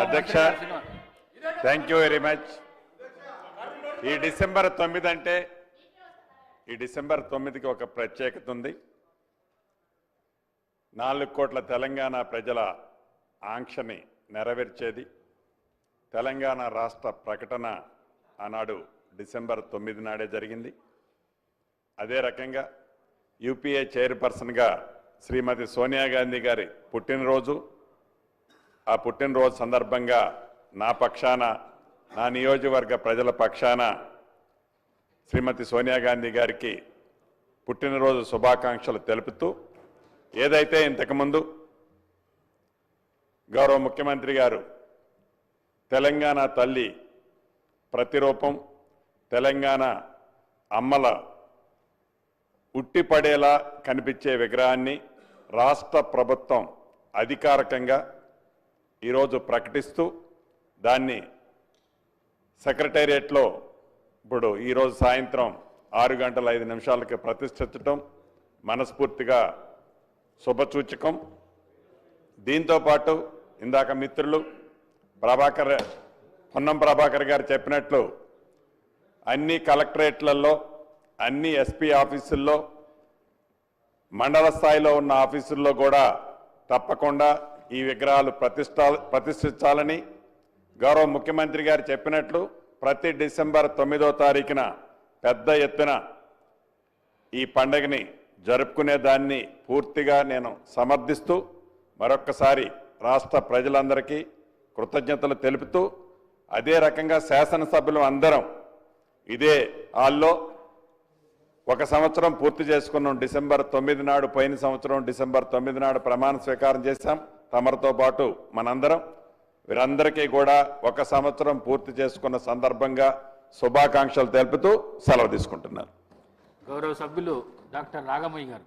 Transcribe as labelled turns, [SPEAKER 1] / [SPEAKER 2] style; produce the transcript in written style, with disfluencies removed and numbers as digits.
[SPEAKER 1] అధ్యక్ష thank you very much. ఈ December 9 అంటే ఈ డిసెంబర్ 9కి ఒక ప్రత్యేకత ఉంది. 4 కోట్ల తెలంగాణ ప్రజల ఆంక్షని నెరవేర్చేది. తెలంగాణ రాష్ట్ర ప్రకటన ఆనాడు డిసెంబర్ 9 నాడే జరిగింది. అదే రకంగా యూపీఏ చైర్పర్సన్గా శ్రీమతి సోనియా గాంధీ గారి పుట్టినరోజు. ఆ పుట్టినరోజు సందర్భంగా నా పక్షాన, నా నియోజకవర్గ ప్రజల పక్షాన శ్రీమతి సోనియా గాంధీ గారికి పుట్టినరోజు శుభాకాంక్షలు తెలుపుతూ, ఏదైతే ఇంతకుముందు గౌరవ ముఖ్యమంత్రి గారు తెలంగాణ తల్లి ప్రతిరూపం, తెలంగాణ అమ్మల ఉట్టిపడేలా కనిపించే విగ్రహాన్ని రాష్ట్ర ప్రభుత్వం అధికారికంగా ఈరోజు ప్రకటిస్తూ దాన్ని సెక్రటేరియట్లో ఇప్పుడు ఈరోజు సాయంత్రం 6:05 ప్రతిష్ఠించడం మనస్ఫూర్తిగా శుభసూచకం. దీంతోపాటు ఇందాక మిత్రులు పొన్నం ప్రభాకర్ గారు చెప్పినట్లు అన్ని కలెక్టరేట్లలో, అన్ని ఎస్పీ ఆఫీసుల్లో, మండల స్థాయిలో ఉన్న ఆఫీసుల్లో కూడా తప్పకుండా ఈ విగ్రహాలు ప్రతిష్ఠించాలని గౌరవ ముఖ్యమంత్రి గారు చెప్పినట్లు ప్రతి డిసెంబర్ 9వ తారీఖున పెద్ద ఎత్తున ఈ పండుగని జరుపుకునే దాన్ని పూర్తిగా నేను సమర్థిస్తూ మరొక్కసారి రాష్ట్ర ప్రజలందరికీ కృతజ్ఞతలు తెలుపుతూ, అదే రకంగా శాసనసభ్యులు అందరం ఇదే హాల్లో 1 సంవత్సరం పూర్తి చేసుకున్నాం. డిసెంబర్ 9 నాడు, పోయిన సంవత్సరం డిసెంబర్ 9 నాడు ప్రమాణ స్వీకారం చేశాం. తమరితో పాటు మనందరం, వీరందరికీ కూడా 1 సంవత్సరం పూర్తి చేసుకున్న సందర్భంగా శుభాకాంక్షలు తెలుపుతూ సెలవు తీసుకుంటున్నారు.
[SPEAKER 2] గౌరవ సభ్యులు డాక్టర్ రాగమయ్య గారు.